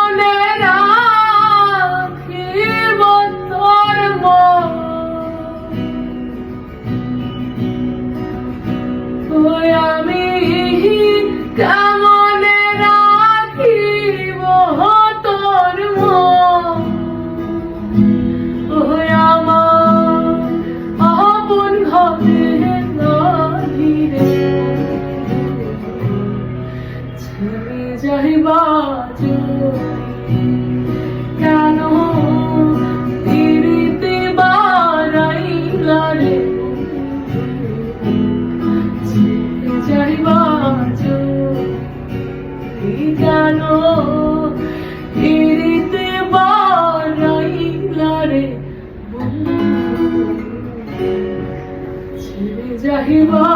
মনে রাখিব তোর মন, ওই আমি কেমনে রাখিব তোর মন, ওই আমার আপন ঘরে নাহি রে, ছেড়ে যাইবা কেন পিরিতে বাড়াইলা রে, ছেড়ে যাইবা কেন পিরিতে বাড়াইলা রে, ছেড়ে যাইবা